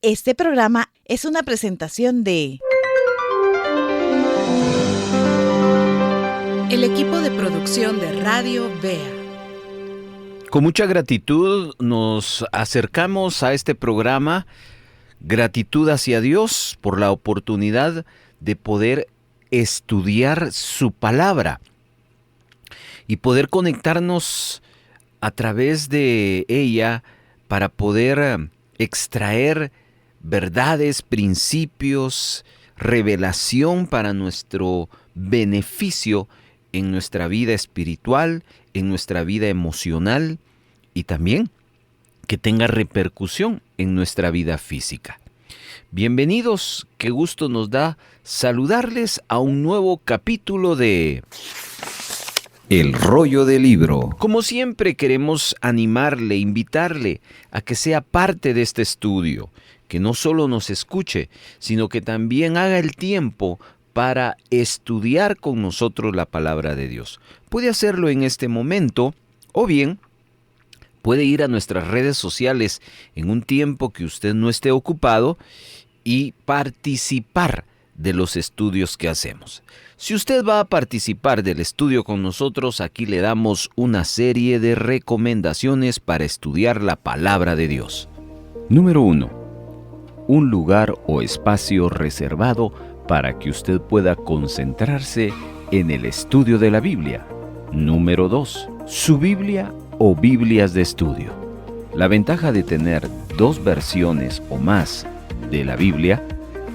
Este programa es una presentación de el equipo de producción de Radio Bea. Con mucha gratitud nos acercamos a este programa, gratitud hacia Dios por la oportunidad de poder estudiar su palabra y poder conectarnos a través de ella para poder extraer verdades, principios, revelación para nuestro beneficio en nuestra vida espiritual, en nuestra vida emocional y también que tenga repercusión en nuestra vida física. Bienvenidos, qué gusto nos da saludarles a un nuevo capítulo de El Rollo del Libro. Como siempre queremos animarle, invitarle a que sea parte de este estudio, que no solo nos escuche, sino que también haga el tiempo para estudiar con nosotros la palabra de Dios. Puede hacerlo en este momento o bien puede ir a nuestras redes sociales en un tiempo que usted no esté ocupado y participar de los estudios que hacemos. Si usted va a participar del estudio con nosotros, aquí le damos una serie de recomendaciones para estudiar la palabra de Dios. Número 1. Un lugar o espacio reservado para que usted pueda concentrarse en el estudio de la Biblia. Número 2. Su Biblia o Biblias de estudio. La ventaja de tener 2 versiones o más de la Biblia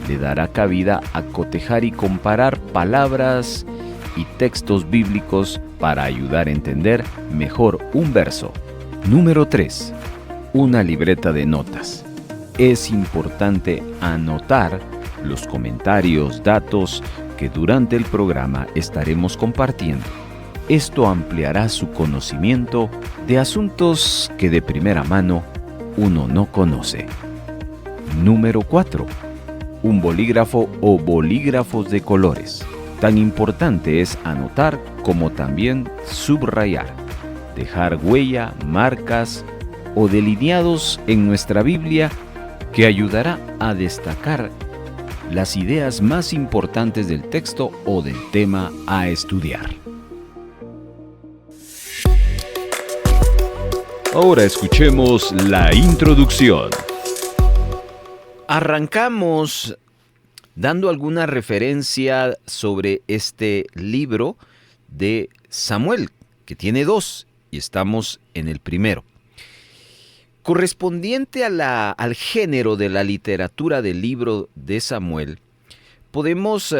le dará cabida a cotejar y comparar palabras y textos bíblicos para ayudar a entender mejor un verso. Número 3. Una libreta de notas. Es importante anotar los comentarios, datos que durante el programa estaremos compartiendo. Esto ampliará su conocimiento de asuntos que de primera mano uno no conoce. Número 4. Un bolígrafo o bolígrafos de colores. Tan importante es anotar como también subrayar, dejar huella, marcas o delineados en nuestra Biblia que ayudará a destacar las ideas más importantes del texto o del tema a estudiar. Ahora escuchemos la introducción. Arrancamos dando alguna referencia sobre este libro de Samuel, que tiene 2, y estamos en el primero. Correspondiente al género de la literatura del libro de Samuel, podemos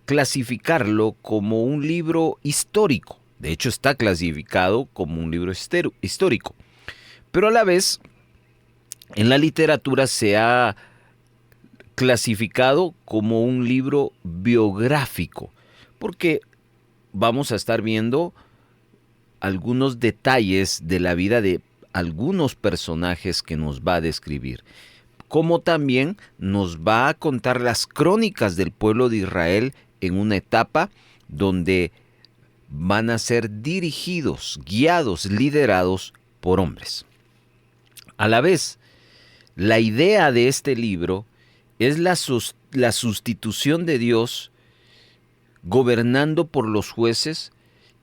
clasificarlo como un libro histórico. De hecho, está clasificado como un libro histórico. Pero a la vez, en la literatura se ha clasificado como un libro biográfico, porque vamos a estar viendo algunos detalles de la vida de algunos personajes que nos va a describir, como también nos va a contar las crónicas del pueblo de Israel en una etapa donde van a ser dirigidos, guiados, liderados por hombres. A la vez, la idea de este libro es la sustitución de Dios gobernando por los jueces,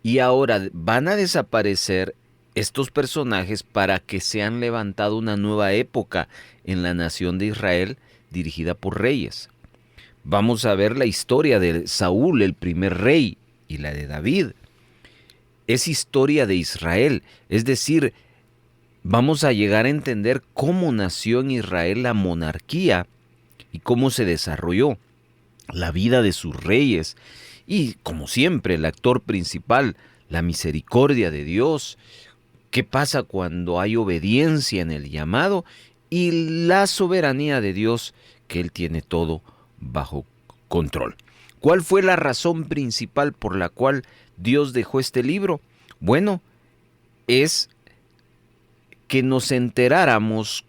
y ahora van a desaparecer estos personajes para que sean levantado una nueva época en la nación de Israel dirigida por reyes. Vamos a ver la historia de Saúl, el primer rey, y la de David. Es historia de Israel, es decir, vamos a llegar a entender cómo nació en Israel la monarquía y cómo se desarrolló la vida de sus reyes. Y, como siempre, el actor principal, la misericordia de Dios. ¿Qué pasa cuando hay obediencia en el llamado? Y la soberanía de Dios, que Él tiene todo bajo control. ¿Cuál fue la razón principal por la cual Dios dejó este libro? Bueno, es que nos enteráramos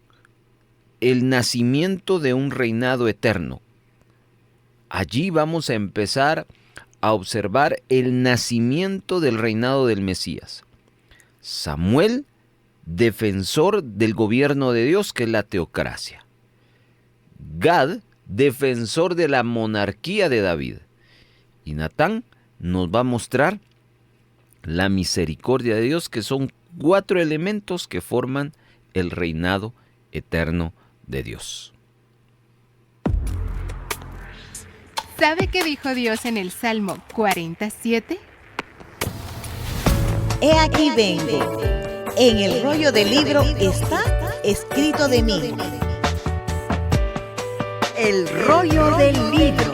el nacimiento de un reinado eterno. Allí vamos a empezar a observar el nacimiento del reinado del Mesías. Samuel, defensor del gobierno de Dios, que es la teocracia. Gad, defensor de la monarquía de David. Y Natán nos va a mostrar la misericordia de Dios, que son 4 elementos que forman el reinado eterno de Dios. ¿Sabe qué dijo Dios en el Salmo 47? He aquí vengo. En el rollo del libro está escrito de mí. El rollo del libro.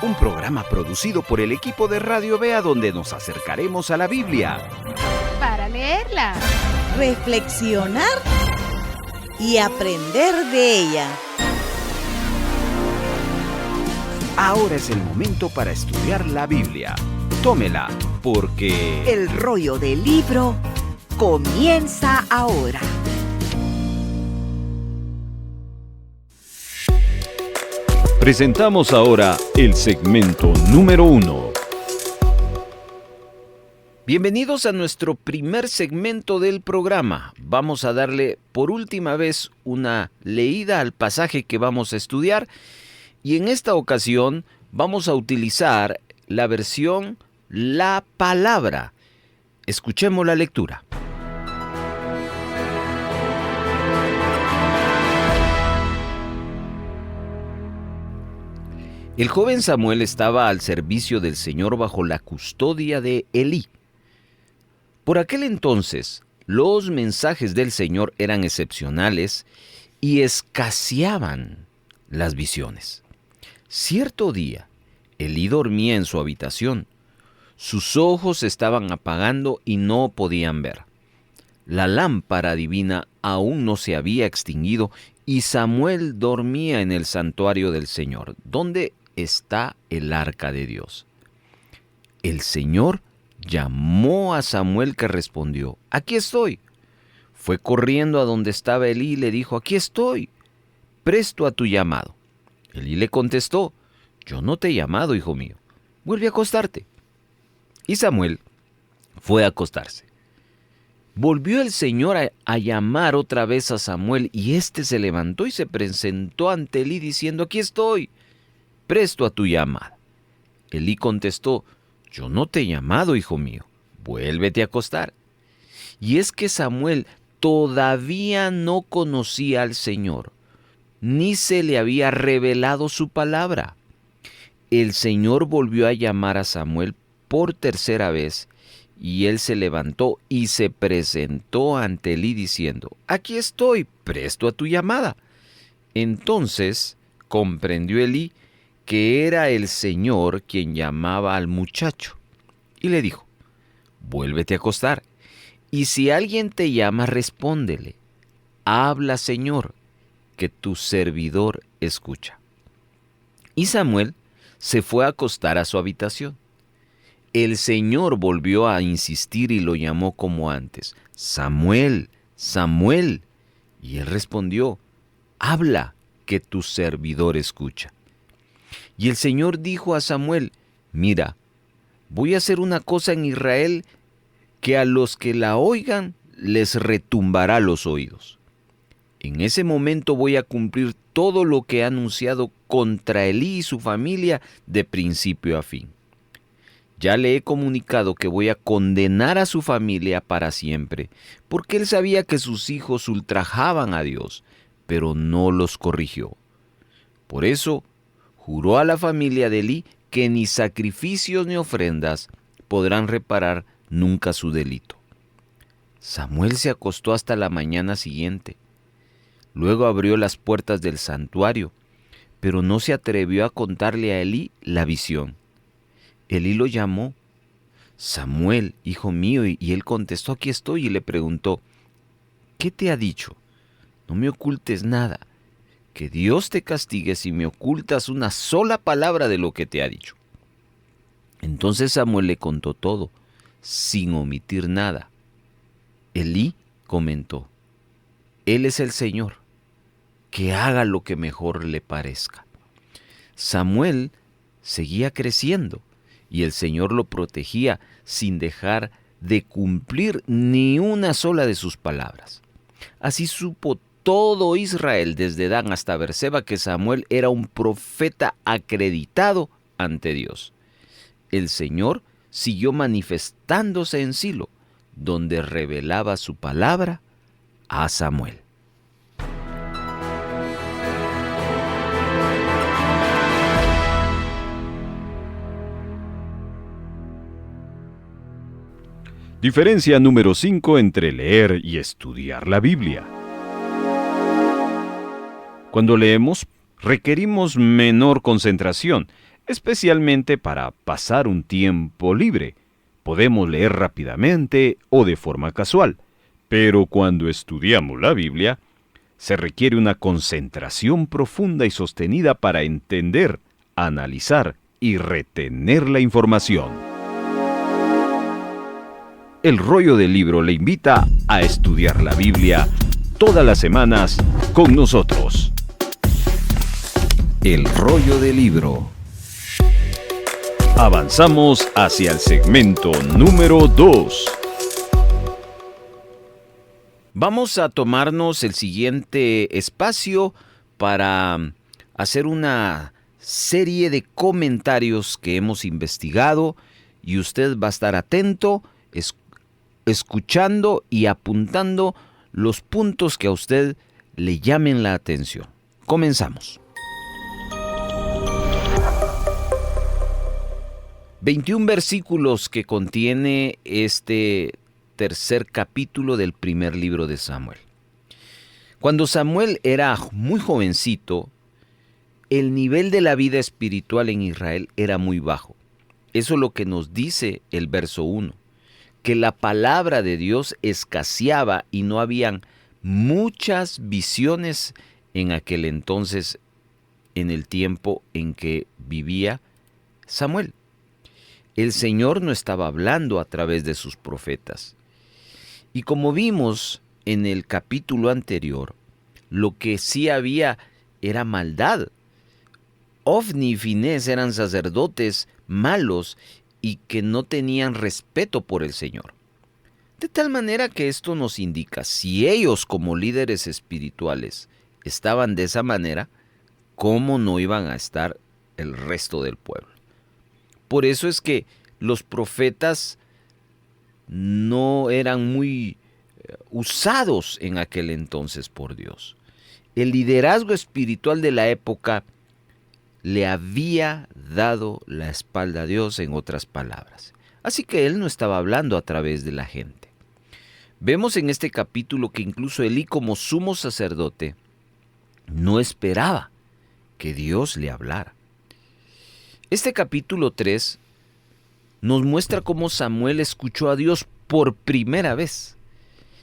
Un programa producido por el equipo de Radio Vea, donde nos acercaremos a la Biblia Para leerla. Reflexionar y aprender de ella. Ahora es el momento para estudiar la Biblia. Tómela, porque El rollo del libro comienza ahora. presentamos ahora el segmento número 1. Bienvenidos a nuestro primer segmento del programa. Vamos a darle por última vez una leída al pasaje que vamos a estudiar, y en esta ocasión vamos a utilizar la versión La Palabra. Escuchemos la lectura. El joven Samuel estaba al servicio del Señor bajo la custodia de Elí. Por aquel entonces, los mensajes del Señor eran excepcionales y escaseaban las visiones. Cierto día, Elí dormía en su habitación. Sus ojos se estaban apagando y no podían ver. La lámpara divina aún no se había extinguido y Samuel dormía en el santuario del Señor, donde está el arca de Dios. El Señor llamó a Samuel, que respondió: «Aquí estoy». Fue corriendo a donde estaba Elí y le dijo: «Aquí estoy, presto a tu llamado». Elí le contestó: «Yo no te he llamado, hijo mío. Vuelve a acostarte». Y Samuel fue a acostarse. Volvió el Señor a llamar otra vez a Samuel, y éste se levantó y se presentó ante Elí diciendo: «Aquí estoy, presto a tu llamada». Elí contestó: «Yo no te he llamado, hijo mío. Vuélvete a acostar». Y es que Samuel todavía no conocía al Señor, ni se le había revelado su palabra. El Señor volvió a llamar a Samuel por tercera vez, y él se levantó y se presentó ante Elí diciendo: «Aquí estoy, presto a tu llamada». Entonces comprendió Elí que era el Señor quien llamaba al muchacho, y le dijo: «Vuélvete a acostar, y si alguien te llama, respóndele: habla, Señor, que tu servidor escucha». Y Samuel se fue a acostar a su habitación. El Señor volvió a insistir y lo llamó como antes: «Samuel, Samuel». Y él respondió: «Habla, que tu servidor escucha». Y el Señor dijo a Samuel: «Mira, voy a hacer una cosa en Israel que a los que la oigan les retumbará los oídos. En ese momento voy a cumplir todo lo que he anunciado contra Elí y su familia de principio a fin. Ya le he comunicado que voy a condenar a su familia para siempre, porque él sabía que sus hijos ultrajaban a Dios, pero no los corrigió. Por eso juró a la familia de Elí que ni sacrificios ni ofrendas podrán reparar nunca su delito». Samuel se acostó hasta la mañana siguiente. Luego abrió las puertas del santuario, pero no se atrevió a contarle a Elí la visión. Elí lo llamó: «Samuel, hijo mío», y él contestó: «Aquí estoy», y le preguntó: «¿Qué te ha dicho? No me ocultes nada. Que Dios te castigue si me ocultas una sola palabra de lo que te ha dicho». Entonces Samuel le contó todo, sin omitir nada. Elí comentó: «Él es el Señor, que haga lo que mejor le parezca». Samuel seguía creciendo, y el Señor lo protegía sin dejar de cumplir ni una sola de sus palabras. Así supo todo Israel, desde Dan hasta Berseba, que Samuel era un profeta acreditado ante Dios. El Señor siguió manifestándose en Silo, donde revelaba su palabra a Samuel. Diferencia número 5 entre leer y estudiar la Biblia. Cuando leemos, requerimos menor concentración, especialmente para pasar un tiempo libre. Podemos leer rápidamente o de forma casual, pero cuando estudiamos la Biblia, se requiere una concentración profunda y sostenida para entender, analizar y retener la información. El Rollo del Libro le invita a estudiar la Biblia todas las semanas con nosotros. El Rollo del Libro. Avanzamos hacia el segmento número 2. Vamos a tomarnos el siguiente espacio para hacer una serie de comentarios que hemos investigado y usted va a estar atento, escuchando y apuntando los puntos que a usted le llamen la atención. Comenzamos. 21 versículos que contiene este tercer capítulo del primer libro de Samuel. Cuando Samuel era muy jovencito, el nivel de la vida espiritual en Israel era muy bajo. Eso es lo que nos dice el verso 1. Que la palabra de Dios escaseaba y no habían muchas visiones en aquel entonces, en el tiempo en que vivía Samuel. El Señor no estaba hablando a través de sus profetas. Y como vimos en el capítulo anterior, lo que sí había era maldad. Ofni y Finés eran sacerdotes malos y que no tenían respeto por el Señor. De tal manera que esto nos indica, si ellos como líderes espirituales estaban de esa manera, ¿cómo no iban a estar el resto del pueblo? Por eso es que los profetas no eran muy usados en aquel entonces por Dios. El liderazgo espiritual de la época le había dado la espalda a Dios, en otras palabras. Así que él no estaba hablando a través de la gente. Vemos en este capítulo que incluso Elí, como sumo sacerdote, no esperaba que Dios le hablara. Este capítulo 3 nos muestra cómo Samuel escuchó a Dios por primera vez.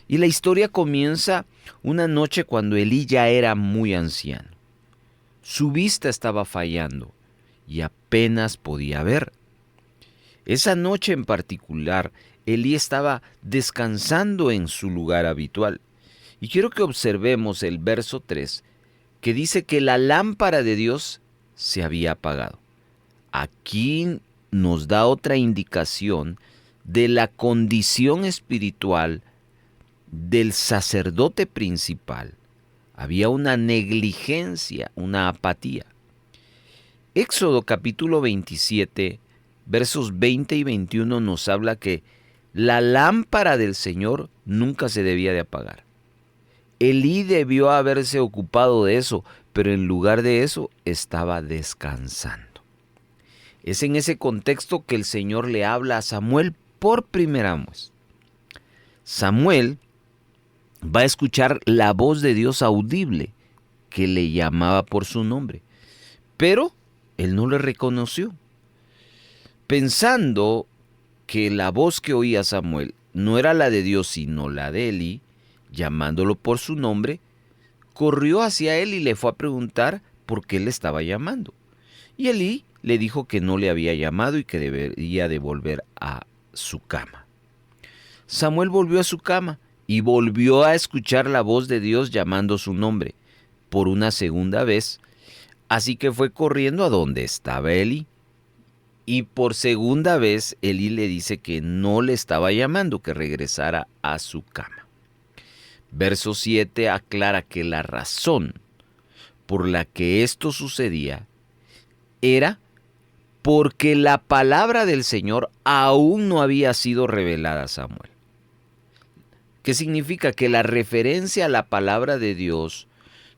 Y la historia comienza una noche cuando Elí ya era muy anciano. Su vista estaba fallando y apenas podía ver. Esa noche en particular, Elí estaba descansando en su lugar habitual. Y quiero que observemos el verso 3, que dice que la lámpara de Dios se había apagado. Aquí nos da otra indicación de la condición espiritual del sacerdote principal. Había una negligencia, una apatía. Éxodo capítulo 27, versos 20 y 21 nos habla que la lámpara del Señor nunca se debía de apagar. Elí debió haberse ocupado de eso, pero en lugar de eso estaba descansando. Es en ese contexto que el Señor le habla a Samuel por primera vez. Samuel va a escuchar la voz de Dios audible que le llamaba por su nombre, pero él no le reconoció. Pensando que la voz que oía Samuel no era la de Dios sino la de Elí, llamándolo por su nombre, corrió hacia él y le fue a preguntar por qué le estaba llamando. Y Elí le dijo que no le había llamado y que debería de volver a su cama. Samuel volvió a su cama y volvió a escuchar la voz de Dios llamando su nombre por una segunda vez, así que fue corriendo a donde estaba Elí. Y por segunda vez Elí le dice que no le estaba llamando, que regresara a su cama. Verso 7 aclara que la razón por la que esto sucedía era porque la palabra del Señor aún no había sido revelada a Samuel. ¿Qué significa? Que la referencia a la palabra de Dios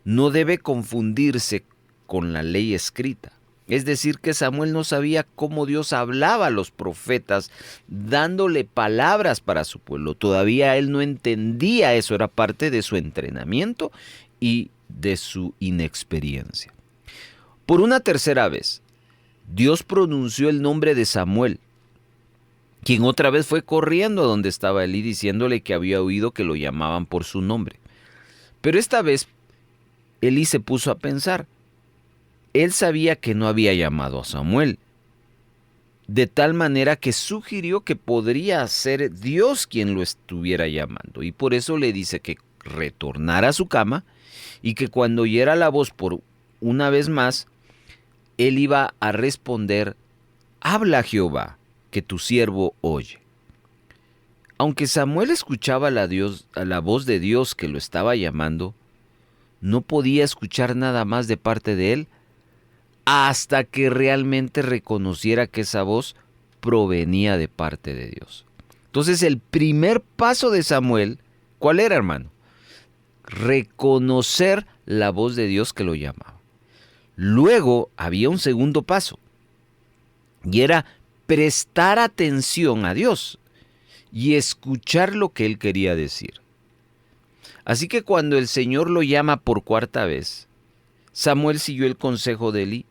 no debe confundirse con la ley escrita. Es decir, que Samuel no sabía cómo Dios hablaba a los profetas, dándole palabras para su pueblo. Todavía él no entendía eso, era parte de su entrenamiento y de su inexperiencia. Por una tercera vez, Dios pronunció el nombre de Samuel, quien otra vez fue corriendo a donde estaba Elí, diciéndole que había oído que lo llamaban por su nombre. Pero esta vez, Elí se puso a pensar. Él sabía que no había llamado a Samuel, de tal manera que sugirió que podría ser Dios quien lo estuviera llamando. Y por eso le dice que retornara a su cama y que cuando oyera la voz por una vez más, él iba a responder: habla Jehová, que tu siervo oye. Aunque Samuel escuchaba a la voz de Dios que lo estaba llamando, no podía escuchar nada más de parte de él hasta que realmente reconociera que esa voz provenía de parte de Dios. Entonces el primer paso de Samuel, ¿cuál era, hermano? Reconocer la voz de Dios que lo llamaba. Luego había un segundo paso, y era prestar atención a Dios y escuchar lo que él quería decir. Así que cuando el Señor lo llama por cuarta vez, Samuel siguió el consejo de Elí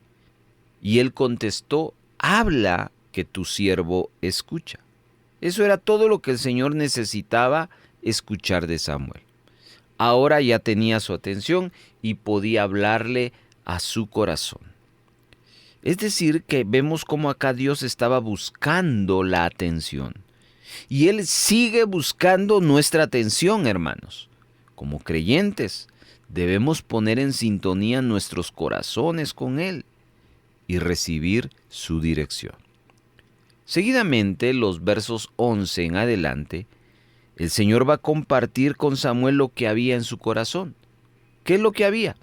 y él contestó: habla, que tu siervo escucha. Eso era todo lo que el Señor necesitaba escuchar de Samuel. Ahora ya tenía su atención y podía hablarle a su corazón. Es decir, que vemos cómo acá Dios estaba buscando la atención. Y Él sigue buscando nuestra atención, hermanos. Como creyentes, debemos poner en sintonía nuestros corazones con Él y recibir su dirección. Seguidamente, los versos 11 en adelante, el Señor va a compartir con Samuel lo que había en su corazón. ¿Qué es lo que había?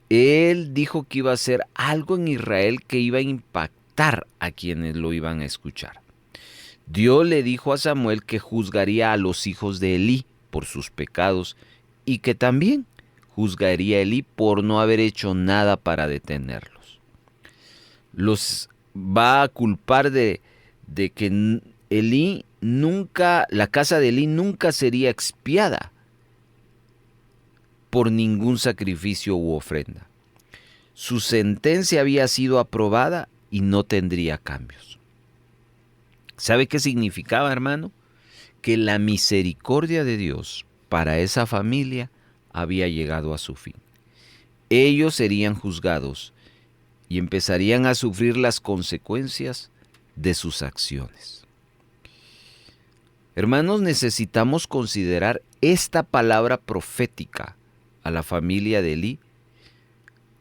Él dijo que iba a hacer algo en Israel que iba a impactar a quienes lo iban a escuchar. Dios le dijo a Samuel que juzgaría a los hijos de Elí por sus pecados y que también juzgaría a Elí por no haber hecho nada para detenerlos. Los va a culpar de que la casa de Elí nunca sería expiada por ningún sacrificio u ofrenda. Su sentencia había sido aprobada y no tendría cambios. ¿Sabe qué significaba, hermano? Que la misericordia de Dios para esa familia había llegado a su fin. Ellos serían juzgados y empezarían a sufrir las consecuencias de sus acciones. Hermanos, necesitamos considerar esta palabra profética a la familia de Elí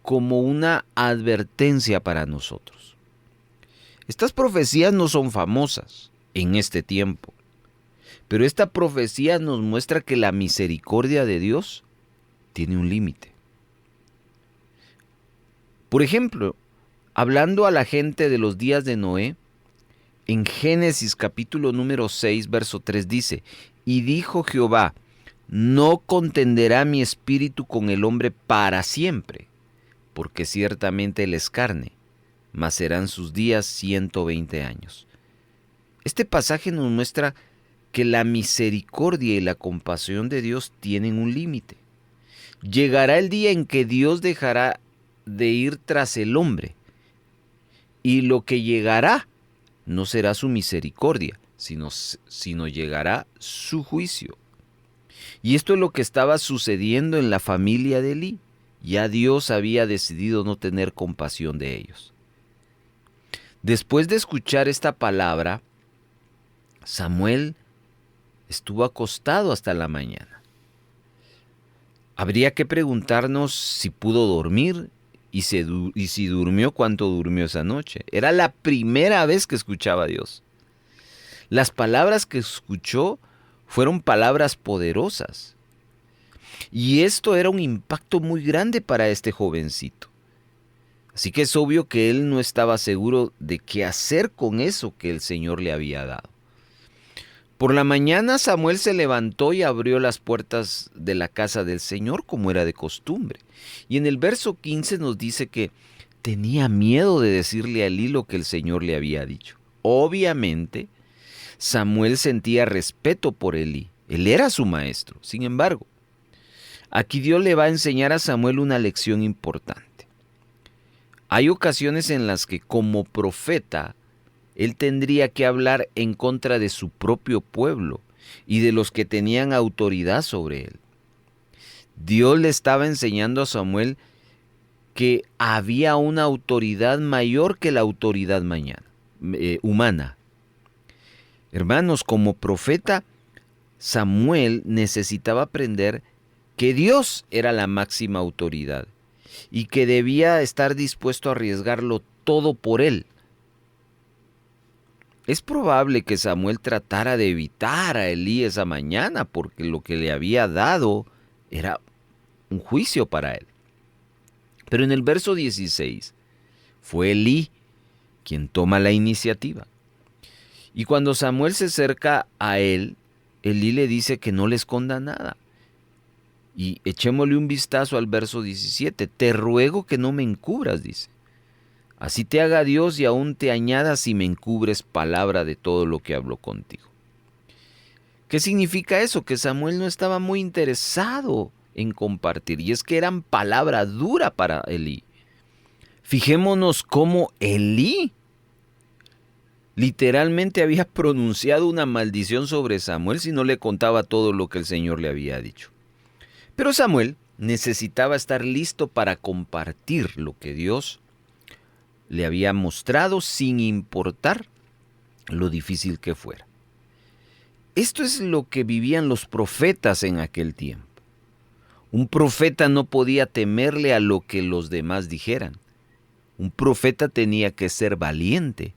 como una advertencia para nosotros. Estas profecías no son famosas en este tiempo, pero esta profecía nos muestra que la misericordia de Dios tiene un límite. Por ejemplo, hablando a la gente de los días de Noé, en Génesis capítulo número 6, verso 3 dice: y dijo Jehová, no contenderá mi espíritu con el hombre para siempre, porque ciertamente él es carne, mas serán sus días 120 años. Este pasaje nos muestra que la misericordia y la compasión de Dios tienen un límite. Llegará el día en que Dios dejará de ir tras el hombre, y lo que llegará no será su misericordia, sino llegará su juicio. Y esto es lo que estaba sucediendo en la familia de Elí. Ya Dios había decidido no tener compasión de ellos. Después de escuchar esta palabra, Samuel estuvo acostado hasta la mañana. Habría que preguntarnos si pudo dormir y si durmió, cuánto durmió esa noche. Era la primera vez que escuchaba a Dios. Las palabras que escuchó fueron palabras poderosas. Y esto era un impacto muy grande para este jovencito. Así que es obvio que él no estaba seguro de qué hacer con eso que el Señor le había dado. Por la mañana Samuel se levantó y abrió las puertas de la casa del Señor como era de costumbre. Y en el verso 15 nos dice que tenía miedo de decirle a Elí lo que el Señor le había dicho. Obviamente, Samuel sentía respeto por Elí. Él era su maestro. Sin embargo, aquí Dios le va a enseñar a Samuel una lección importante. Hay ocasiones en las que como profeta, él tendría que hablar en contra de su propio pueblo y de los que tenían autoridad sobre él. Dios le estaba enseñando a Samuel que había una autoridad mayor que la autoridad humana. Hermanos, como profeta, Samuel necesitaba aprender que Dios era la máxima autoridad y que debía estar dispuesto a arriesgarlo todo por él. Es probable que Samuel tratara de evitar a Elí esa mañana porque lo que le había dado era un juicio para él. Pero en el verso 16 fue Elí quien toma la iniciativa. Y cuando Samuel se acerca a él, Elí le dice que no le esconda nada. Y echémosle un vistazo al verso 17. Te ruego que no me encubras, dice. Así te haga Dios y aún te añada si me encubres palabra de todo lo que habló contigo. ¿Qué significa eso? Que Samuel no estaba muy interesado en compartir. Y es que eran palabra dura para Elí. Fijémonos cómo Elí literalmente había pronunciado una maldición sobre Samuel si no le contaba todo lo que el Señor le había dicho. Pero Samuel necesitaba estar listo para compartir lo que Dios le había mostrado sin importar lo difícil que fuera. Esto es lo que vivían los profetas en aquel tiempo. Un profeta no podía temerle a lo que los demás dijeran. Un profeta tenía que ser valiente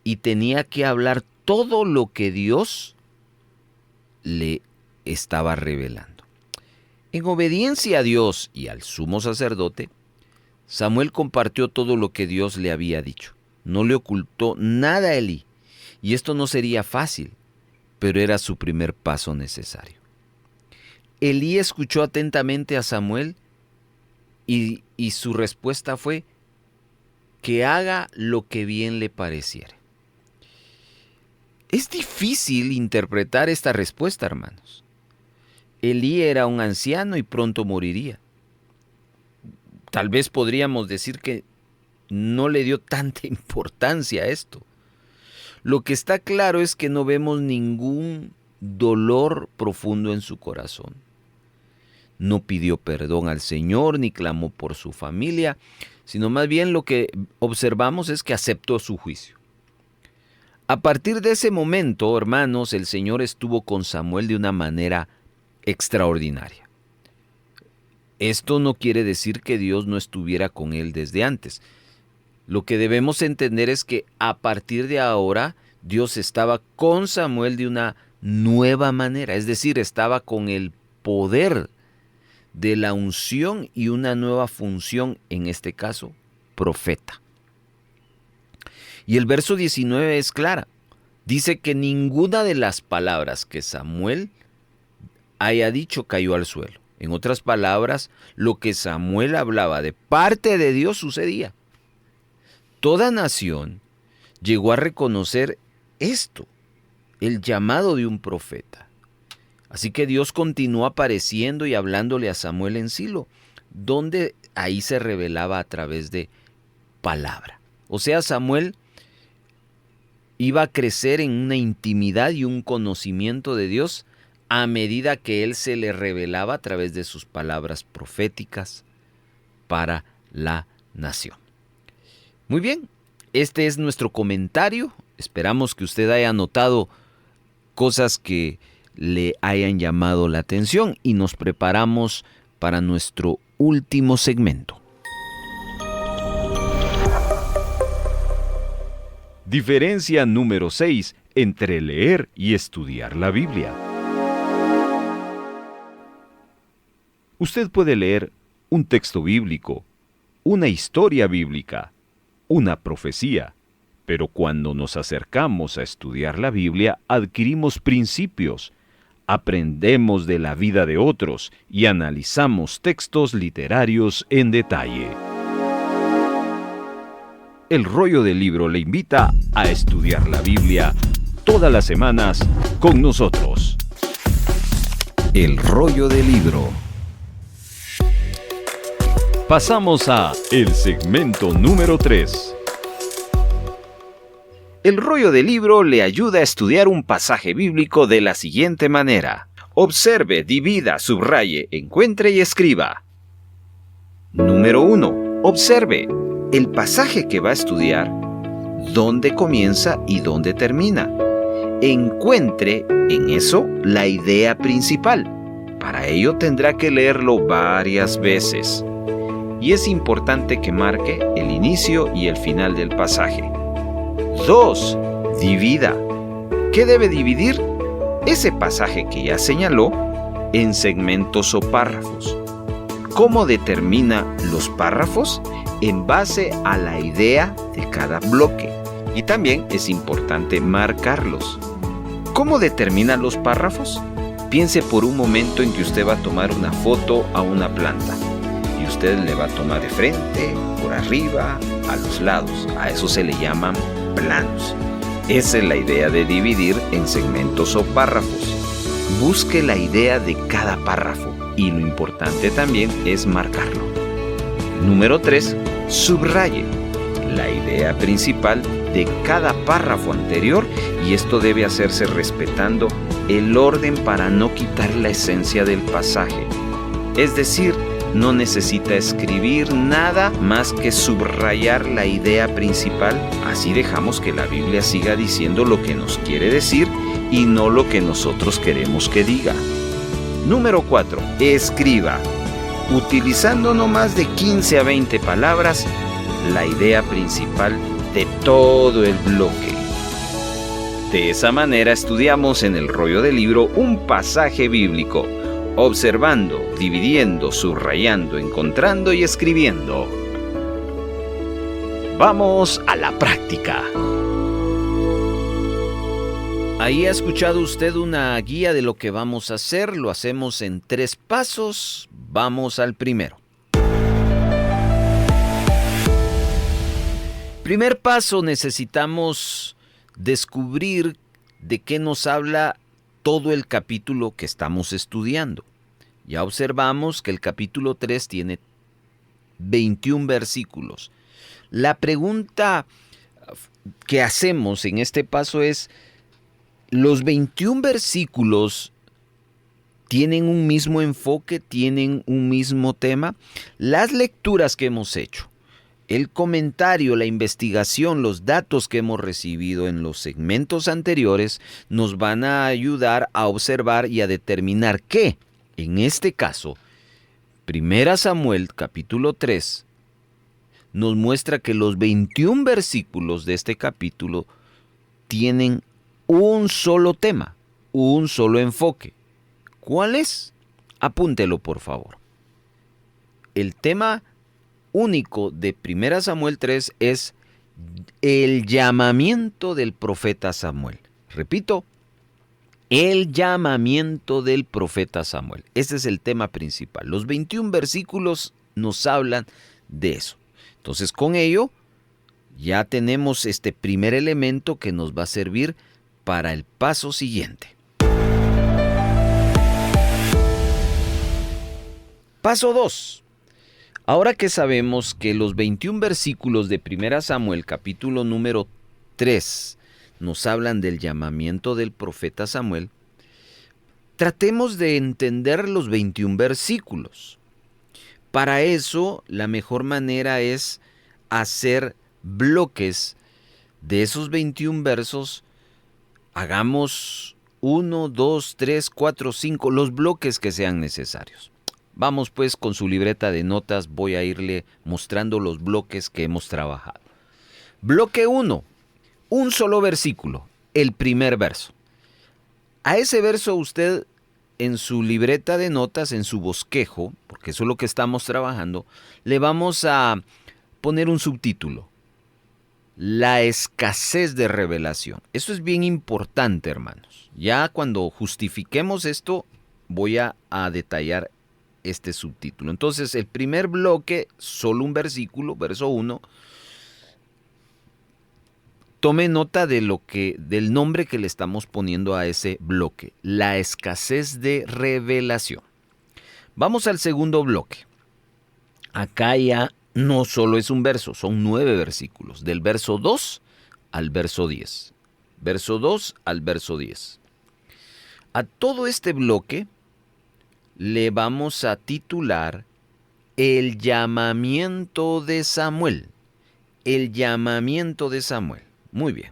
y tenía que hablar todo lo que Dios le estaba revelando. En obediencia a Dios y al sumo sacerdote, Samuel compartió todo lo que Dios le había dicho. No le ocultó nada a Elí. Y esto no sería fácil, pero era su primer paso necesario. Elí escuchó atentamente a Samuel y su respuesta fue que haga lo que bien le pareciere. Es difícil interpretar esta respuesta, hermanos. Elí era un anciano y pronto moriría. Tal vez podríamos decir que no le dio tanta importancia a esto. Lo que está claro es que no vemos ningún dolor profundo en su corazón. No pidió perdón al Señor ni clamó por su familia, sino más bien lo que observamos es que aceptó su juicio. A partir de ese momento, hermanos, el Señor estuvo con Samuel de una manera extraordinaria. Esto no quiere decir que Dios no estuviera con él desde antes. Lo que debemos entender es que a partir de ahora Dios estaba con Samuel de una nueva manera, es decir, estaba con el poder de la unción y una nueva función, en este caso, profeta. Y el verso 19 es clara. Dice que ninguna de las palabras que Samuel haya dicho cayó al suelo. En otras palabras, lo que Samuel hablaba de parte de Dios sucedía. Toda nación llegó a reconocer esto, el llamado de un profeta. Así que Dios continuó apareciendo y hablándole a Samuel en Silo, donde ahí se revelaba a través de palabra. O sea, Samuel iba a crecer en una intimidad y un conocimiento de Dios a medida que Él se le revelaba a través de sus palabras proféticas para la nación. Muy bien, este es nuestro comentario. Esperamos que usted haya notado cosas que le hayan llamado la atención y nos preparamos para nuestro último segmento. Diferencia número 6 entre leer y estudiar la Biblia. Usted puede leer un texto bíblico, una historia bíblica, una profecía, pero cuando nos acercamos a estudiar la Biblia, adquirimos principios, aprendemos de la vida de otros y analizamos textos literarios en detalle. El Rollo del Libro le invita a estudiar la Biblia todas las semanas con nosotros. El Rollo del Libro. Pasamos a el segmento número 3. El Rollo del Libro le ayuda a estudiar un pasaje bíblico de la siguiente manera. Observe, divida, subraye, encuentre y escriba. Número 1. Observe el pasaje que va a estudiar, dónde comienza y dónde termina. Encuentre en eso la idea principal. Para ello tendrá que leerlo varias veces. Y es importante que marque el inicio y el final del pasaje. 2. Divida. ¿Qué debe dividir? Ese pasaje que ya señaló en segmentos o párrafos. ¿Cómo determina los párrafos? En base a la idea de cada bloque. Y también es importante marcarlos. ¿Cómo determina los párrafos? Piense por un momento en que usted va a tomar una foto a una planta. Y usted le va a tomar de frente, por arriba, a los lados. A eso se le llaman planos. Esa es la idea de dividir en segmentos o párrafos. Busque la idea de cada párrafo y lo importante también es marcarlo. Número 3. Subraye la idea principal de cada párrafo anterior y esto debe hacerse respetando el orden para no quitar la esencia del pasaje. Es decir, no necesita escribir nada más que subrayar la idea principal. Así dejamos que la Biblia siga diciendo lo que nos quiere decir y no lo que nosotros queremos que diga. Número 4. Escriba, utilizando no más de 15 a 20 palabras, la idea principal de todo el bloque. De esa manera estudiamos en el Rollo del Libro un pasaje bíblico, observando, dividiendo, subrayando, encontrando y escribiendo. Vamos a la práctica. Ahí ha escuchado usted una guía de lo que vamos a hacer. Lo hacemos en 3 pasos. Vamos al primero. Primer paso, necesitamos descubrir de qué nos habla todo el capítulo que estamos estudiando. Ya observamos que el capítulo 3 tiene 21 versículos. La pregunta que hacemos en este paso es, ¿los 21 versículos tienen un mismo enfoque, tienen un mismo tema? Las lecturas que hemos hecho, el comentario, la investigación, los datos que hemos recibido en los segmentos anteriores nos van a ayudar a observar y a determinar que, en este caso, 1 Samuel capítulo 3 nos muestra que los 21 versículos de este capítulo tienen un solo tema, un solo enfoque. ¿Cuál es? Apúntelo, por favor. El tema único de 1 Samuel 3 es el llamamiento del profeta Samuel. Repito, el llamamiento del profeta Samuel. Ese es el tema principal. Los 21 versículos nos hablan de eso. Entonces, con ello, ya tenemos este primer elemento que nos va a servir para el paso siguiente. Paso 2. Ahora que sabemos que los 21 versículos de 1 Samuel, capítulo número 3, nos hablan del llamamiento del profeta Samuel, tratemos de entender los 21 versículos. Para eso, la mejor manera es hacer bloques de esos 21 versos. Hagamos 1, 2, 3, 4, 5, los bloques que sean necesarios. Vamos pues con su libreta de notas, voy a irle mostrando los bloques que hemos trabajado. Bloque 1, un solo versículo, el primer verso. A ese verso usted en su libreta de notas, en su bosquejo, porque eso es lo que estamos trabajando, le vamos a poner un subtítulo: la escasez de revelación. Eso es bien importante, hermanos. Ya cuando justifiquemos esto, voy a detallar este subtítulo. Entonces, el primer bloque, solo un versículo, verso 1. Tome nota del nombre que le estamos poniendo a ese bloque: la escasez de revelación. Vamos al segundo bloque. Acá ya no solo es un verso, son 9 versículos, del verso 2 al verso 10. Verso 2 al verso 10. A todo este bloque le vamos a titular el llamamiento de Samuel. El llamamiento de Samuel. Muy bien.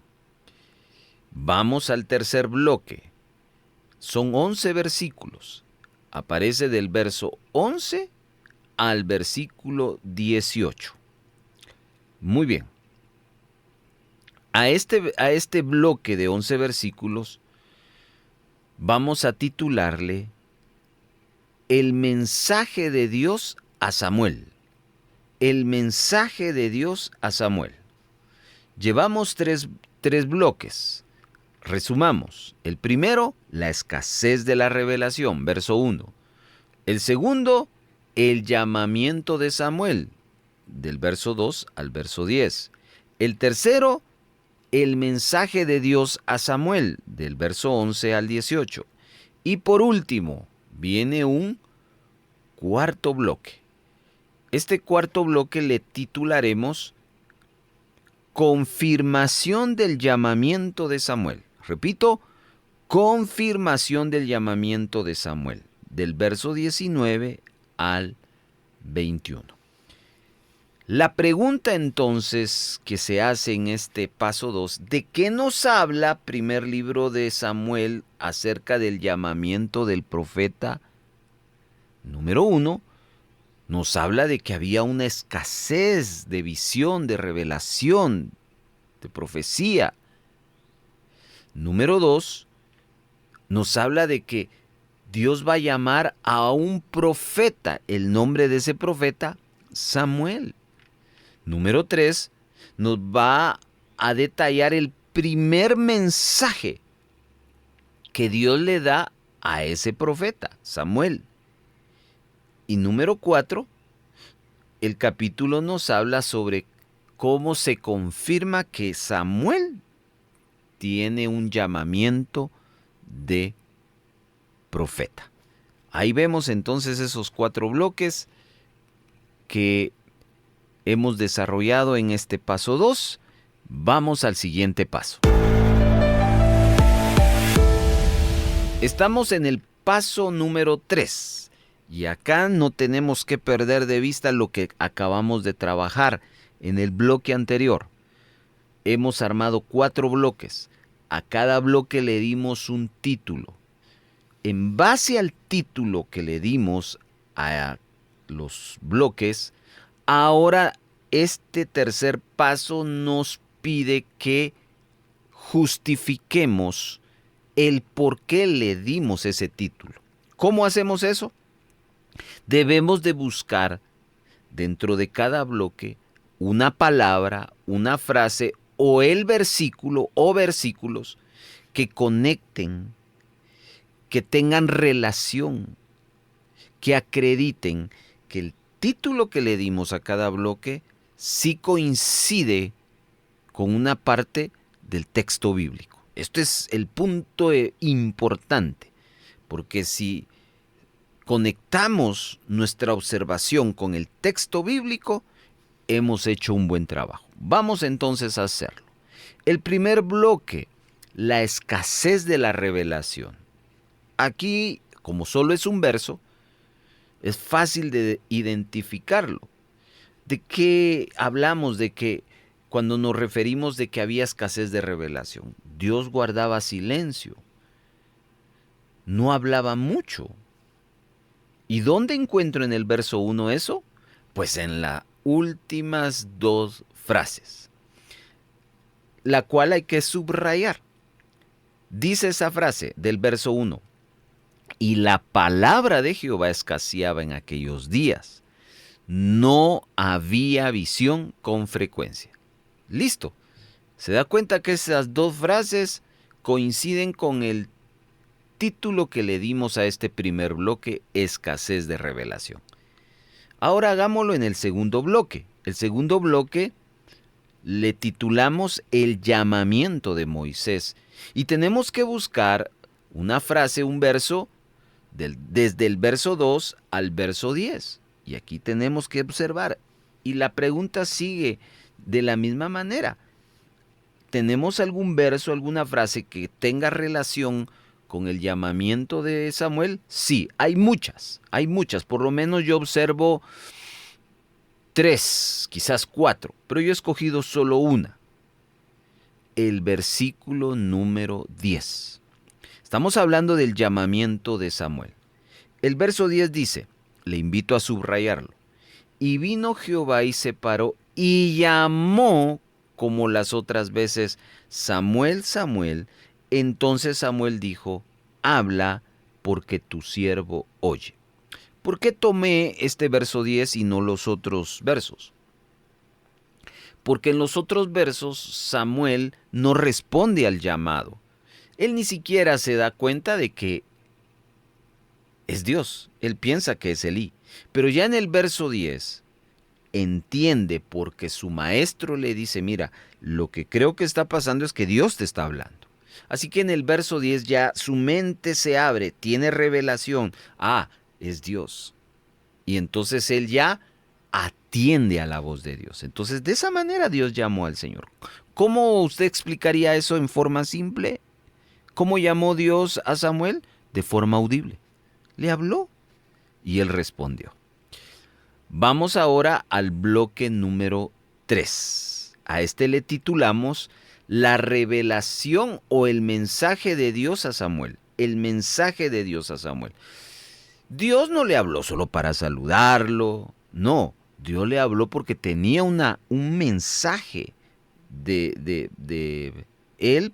Vamos al tercer bloque. Son 11 versículos. Aparece del verso 11 al versículo 18. Muy bien. A este bloque de 11 versículos vamos a titularle el mensaje de Dios a Samuel. El mensaje de Dios a Samuel. Llevamos tres bloques. Resumamos. El primero, la escasez de la revelación, verso 1. El segundo, el llamamiento de Samuel, del verso 2 al verso 10. El tercero, el mensaje de Dios a Samuel, del verso 11 al 18. Y por último, viene un cuarto bloque. Este cuarto bloque le titularemos confirmación del llamamiento de Samuel. Repito, confirmación del llamamiento de Samuel, del verso 19 al 21. La pregunta entonces que se hace en este paso 2, ¿de qué nos habla primer libro de Samuel acerca del llamamiento del profeta? Número 1, nos habla de que había una escasez de visión, de revelación, de profecía. Número 2, nos habla de que Dios va a llamar a un profeta. El nombre de ese profeta, Samuel. Número 3, nos va a detallar el primer mensaje que Dios le da a ese profeta, Samuel. Y número 4, el capítulo nos habla sobre cómo se confirma que Samuel tiene un llamamiento de profeta. Ahí vemos entonces esos 4 bloques que hemos desarrollado en este paso 2. Vamos al siguiente paso. Estamos en el paso número 3. Y acá no tenemos que perder de vista lo que acabamos de trabajar en el bloque anterior. Hemos armado 4 bloques. A cada bloque le dimos un título. En base al título que le dimos a los bloques, ahora este tercer paso nos pide que justifiquemos el por qué le dimos ese título. ¿Cómo hacemos eso? Debemos de buscar dentro de cada bloque una palabra, una frase o el versículo o versículos que conecten, que tengan relación, que acrediten que el título que le dimos a cada bloque sí coincide con una parte del texto bíblico. Este es el punto importante, porque si conectamos nuestra observación con el texto bíblico, hemos hecho un buen trabajo. Vamos entonces a hacerlo. El primer bloque, la escasez de la revelación. Aquí, como solo es un verso, es fácil de identificarlo. ¿De qué hablamos? De que cuando nos referimos de que había escasez de revelación, Dios guardaba silencio, no hablaba mucho. ¿Y dónde encuentro en el verso 1 eso? Pues en las últimas 2 frases, la cual hay que subrayar. Dice esa frase del verso 1, Y la palabra de Jehová escaseaba en aquellos días. No había visión con frecuencia. Listo. ¿Se da cuenta que esas dos frases coinciden con el título que le dimos a este primer bloque, escasez de revelación? Ahora hagámoslo en el segundo bloque. El segundo bloque le titulamos el llamamiento de Moisés. Y tenemos que buscar una frase, un verso, desde el verso 2 al verso 10. Y aquí tenemos que observar. Y la pregunta sigue de la misma manera. ¿Tenemos algún verso, alguna frase que tenga relación con el llamamiento de Samuel? Sí, hay muchas. Por lo menos yo observo 3, quizás 4, pero yo he escogido solo una. El versículo número 10. Estamos hablando del llamamiento de Samuel. El verso 10 dice, le invito a subrayarlo, y vino Jehová y se paró y llamó como las otras veces, Samuel, Samuel. Entonces Samuel dijo, habla porque tu siervo oye. ¿Por qué tomé este verso 10 y no los otros versos? Porque en los otros versos Samuel no responde al llamado. Él ni siquiera se da cuenta de que es Dios. Él piensa que es Elí. Pero ya en el verso 10 entiende porque su maestro le dice, mira, lo que creo que está pasando es que Dios te está hablando. Así que en el verso 10 ya su mente se abre, tiene revelación. Ah, es Dios. Y entonces él ya atiende a la voz de Dios. Entonces de esa manera Dios llamó al Señor. ¿Cómo usted explicaría eso en forma simple? ¿Cómo llamó Dios a Samuel? De forma audible. Le habló y él respondió. Vamos ahora al bloque número 3. A este le titulamos la revelación o el mensaje de Dios a Samuel. El mensaje de Dios a Samuel. Dios no le habló solo para saludarlo. No, Dios le habló porque tenía un mensaje de él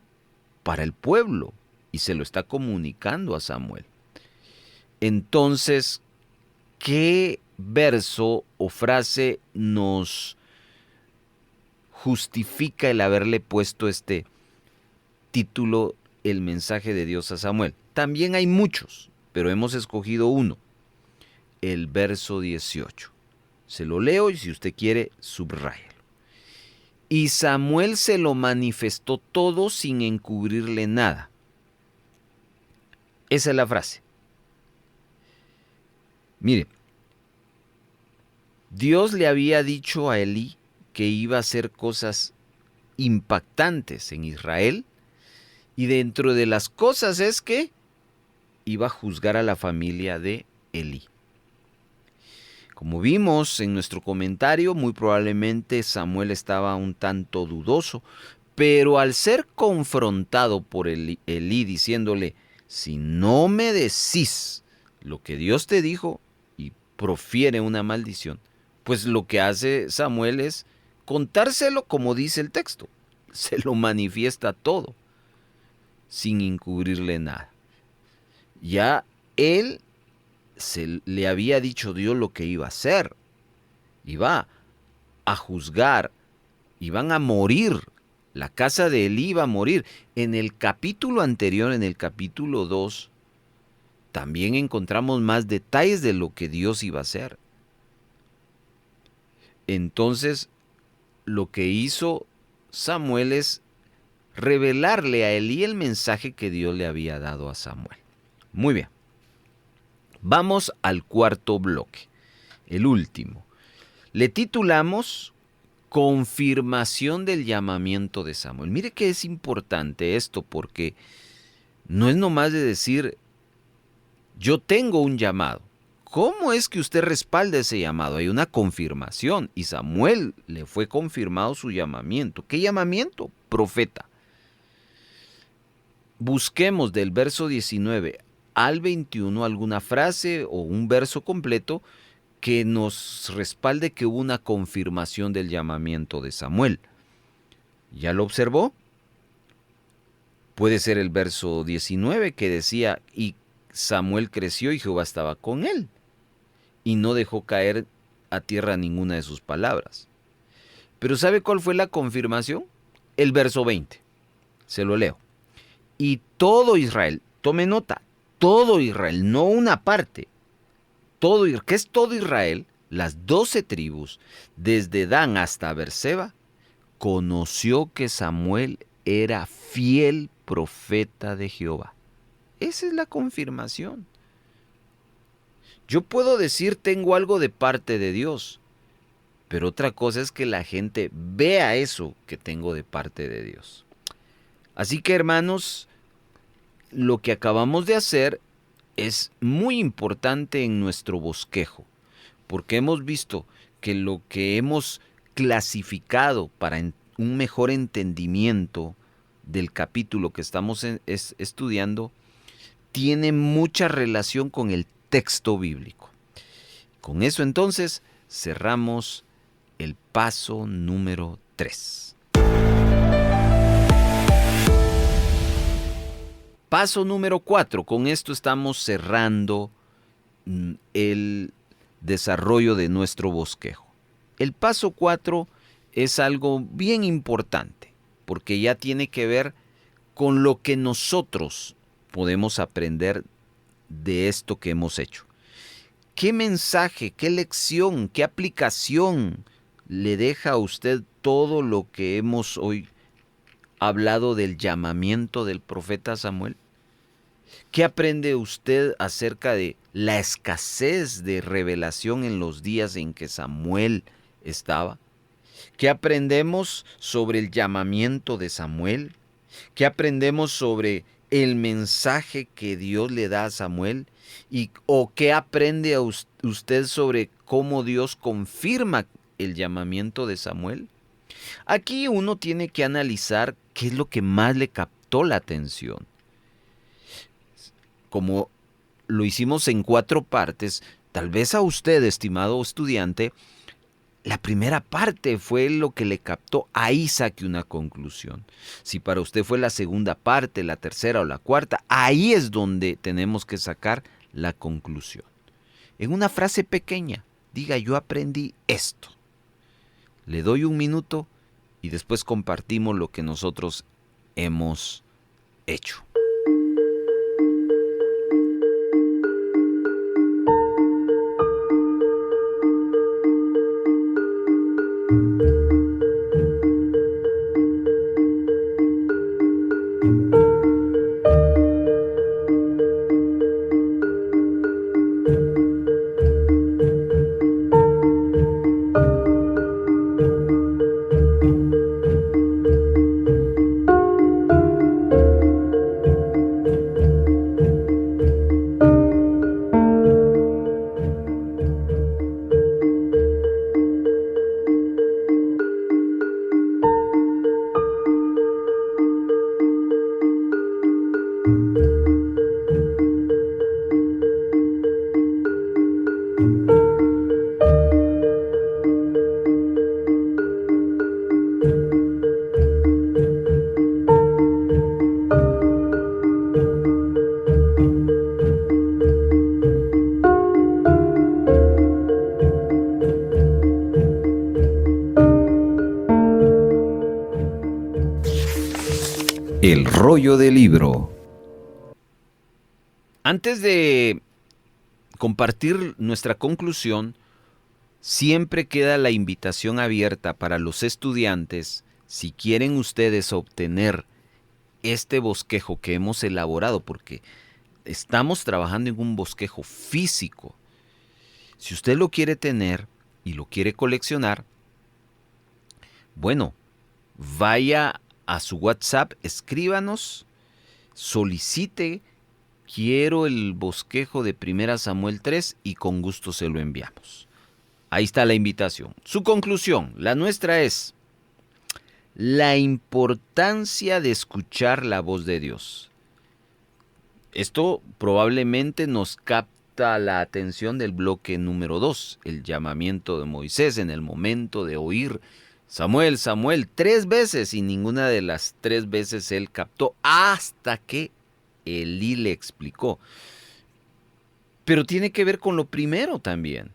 para el pueblo y se lo está comunicando a Samuel. Entonces, ¿qué verso o frase nos justifica el haberle puesto este título, el mensaje de Dios a Samuel? También hay muchos, pero hemos escogido uno, el verso 18. Se lo leo y si usted quiere, subráyelo. Y Samuel se lo manifestó todo sin encubrirle nada. Esa es la frase. Mire, Dios le había dicho a Elí que iba a hacer cosas impactantes en Israel y dentro de las cosas es que iba a juzgar a la familia de Elí. Como vimos en nuestro comentario, muy probablemente Samuel estaba un tanto dudoso, pero al ser confrontado por Elí diciéndole, si no me decís lo que Dios te dijo, y profiere una maldición, pues lo que hace Samuel es contárselo como dice el texto. Se lo manifiesta todo, sin encubrirle nada. Ya él le había dicho Dios lo que iba a hacer. Iba a juzgar, iban a morir. La casa de Elí iba a morir. En el capítulo anterior, en el capítulo 2, también encontramos más detalles de lo que Dios iba a hacer. Entonces, lo que hizo Samuel es revelarle a Elí el mensaje que Dios le había dado a Samuel. Muy bien. Vamos al cuarto bloque, el último. Le titulamos confirmación del llamamiento de Samuel. Mire que es importante esto porque no es nomás de decir yo tengo un llamado. ¿Cómo es que usted respalda ese llamado? Hay una confirmación y Samuel le fue confirmado su llamamiento. ¿Qué llamamiento? Profeta. Busquemos del verso 19 al 21 alguna frase o un verso completo que nos respalde que hubo una confirmación del llamamiento de Samuel. ¿Ya lo observó? Puede ser el verso 19 que decía, y Samuel creció y Jehová estaba con él, y no dejó caer a tierra ninguna de sus palabras. Pero ¿sabe cuál fue la confirmación? El verso 20. Se lo leo. Y todo Israel, tome nota, todo Israel, no una parte. ¿Qué es todo Israel? Las 12 tribus, desde Dan hasta Beerseba, conoció que Samuel era fiel profeta de Jehová. Esa es la confirmación. Yo puedo decir tengo algo de parte de Dios, pero otra cosa es que la gente vea eso que tengo de parte de Dios. Así que, hermanos, lo que acabamos de hacer es muy importante en nuestro bosquejo, porque hemos visto que lo que hemos clasificado para un mejor entendimiento del capítulo que estamos estudiando tiene mucha relación con el texto bíblico. Con eso entonces cerramos el paso número 3. Paso número 4. Con esto estamos cerrando el desarrollo de nuestro bosquejo. El paso 4 es algo bien importante porque ya tiene que ver con lo que nosotros podemos aprender de esto que hemos hecho. ¿Qué mensaje, qué lección, qué aplicación le deja a usted todo lo que hemos hoy hablado del llamamiento del profeta Samuel? ¿Qué aprende usted acerca de la escasez de revelación en los días en que Samuel estaba? ¿Qué aprendemos sobre el llamamiento de Samuel? ¿Qué aprendemos sobre el mensaje que Dios le da a Samuel? ¿O qué aprende a usted sobre cómo Dios confirma el llamamiento de Samuel? Aquí uno tiene que analizar qué es lo que más le captó la atención. Como lo hicimos en 4 partes, tal vez a usted, estimado estudiante, la primera parte fue lo que le captó, ahí saque una conclusión. Si para usted fue la segunda parte, la tercera o la cuarta, ahí es donde tenemos que sacar la conclusión. En una frase pequeña, diga: yo aprendí esto. Le doy 1 minuto y después compartimos lo que nosotros hemos hecho. El rollo del libro. Antes de compartir nuestra conclusión, siempre queda la invitación abierta para los estudiantes, si quieren ustedes obtener este bosquejo que hemos elaborado, porque estamos trabajando en un bosquejo físico. Si usted lo quiere tener y lo quiere coleccionar, bueno, vaya a su WhatsApp, escríbanos, solicite: quiero el bosquejo de 1 Samuel 3 y con gusto se lo enviamos. Ahí está la invitación. Su conclusión, la nuestra es la importancia de escuchar la voz de Dios. Esto probablemente nos capta la atención del bloque número 2, el llamamiento de Moisés en el momento de oír: Samuel, Samuel, 3 veces, y ninguna de las 3 veces él captó hasta que Elí le explicó. Pero tiene que ver con lo primero también,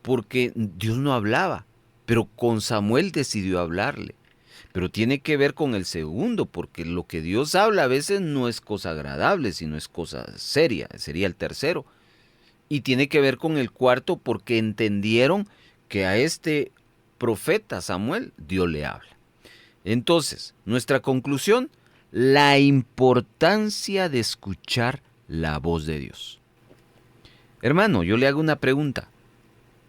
porque Dios no hablaba, pero con Samuel decidió hablarle. Pero tiene que ver con el segundo, porque lo que Dios habla a veces no es cosa agradable, sino es cosa seria, sería el tercero. Y tiene que ver con el cuarto, porque entendieron que a este profeta Samuel Dios le habla. Entonces, nuestra conclusión, la importancia de escuchar la voz de Dios. Hermano, yo le hago una pregunta.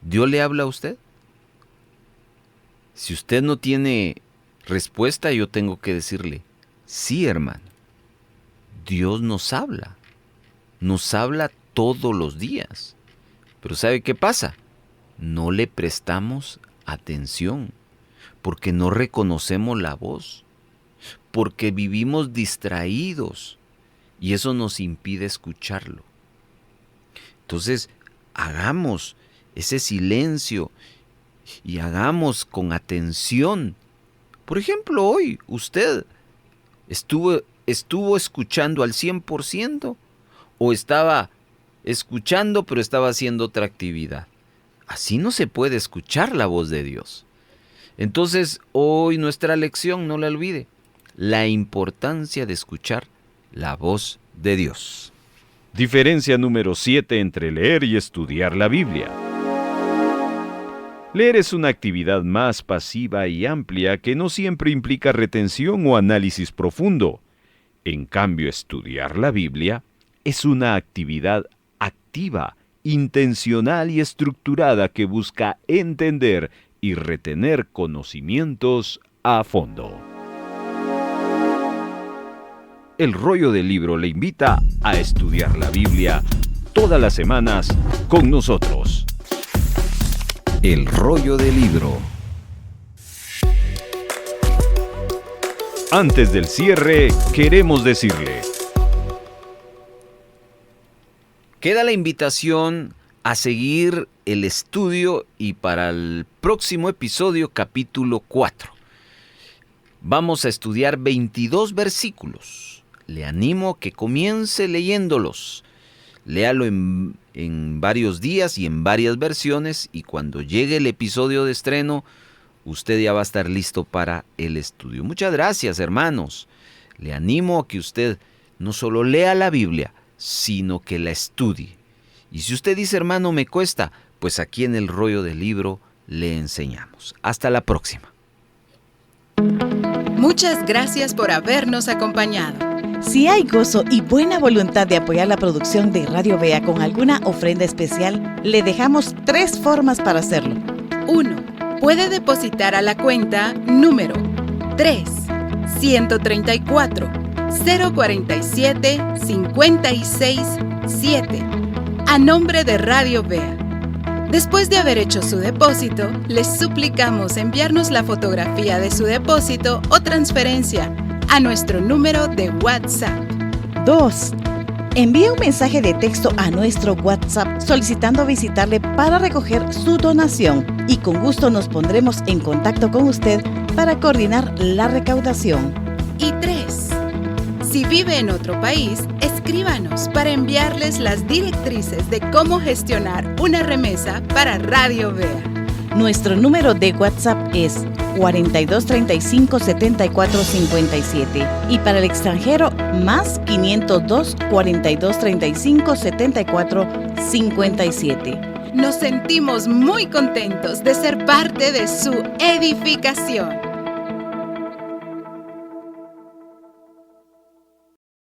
¿Dios le habla a usted? Si usted no tiene respuesta, yo tengo que decirle, sí, hermano, Dios nos habla todos los días. Pero ¿sabe qué pasa? No le prestamos atención, porque no reconocemos la voz, porque vivimos distraídos, y eso nos impide escucharlo. Entonces, hagamos ese silencio y hagamos con atención. Por ejemplo, hoy usted estuvo escuchando al 100% o estaba escuchando pero estaba haciendo otra actividad. Así no se puede escuchar la voz de Dios. Entonces, hoy nuestra lección, no la olvide, la importancia de escuchar la voz de Dios. Diferencia número 7 entre leer y estudiar la Biblia. Leer es una actividad más pasiva y amplia que no siempre implica retención o análisis profundo. En cambio, estudiar la Biblia es una actividad activa, intencional y estructurada que busca entender y retener conocimientos a fondo. El Rollo del Libro le invita a estudiar la Biblia todas las semanas con nosotros. El Rollo del Libro. Antes del cierre, queremos decirle: queda la invitación a seguir el estudio y para el próximo episodio, capítulo 4. Vamos a estudiar 22 versículos. Le animo a que comience leyéndolos. Léalo en varios días y en varias versiones, y cuando llegue el episodio de estreno, usted ya va a estar listo para el estudio. Muchas gracias, hermanos. Le animo a que usted no solo lea la Biblia, sino que la estudie. Y si usted dice, hermano, me cuesta, pues aquí en el Rollo del Libro le enseñamos. Hasta la próxima. Muchas gracias por habernos acompañado. Si hay gozo y buena voluntad de apoyar la producción de Radio Vea con alguna ofrenda especial, le dejamos 3 formas para hacerlo. 1. Puede depositar a la cuenta número 3-134-047-56-7 a nombre de Radio Vea. Después de haber hecho su depósito, les suplicamos enviarnos la fotografía de su depósito o transferencia a nuestro número de WhatsApp. 2. Envía un mensaje de texto a nuestro WhatsApp solicitando visitarle para recoger su donación y con gusto nos pondremos en contacto con usted para coordinar la recaudación. Y 3. Si vive en otro país, escríbanos para enviarles las directrices de cómo gestionar una remesa para Radio Vea. Nuestro número de WhatsApp es 4235 7457 y para el extranjero más 502 4235 7457. Nos sentimos muy contentos de ser parte de su edificación.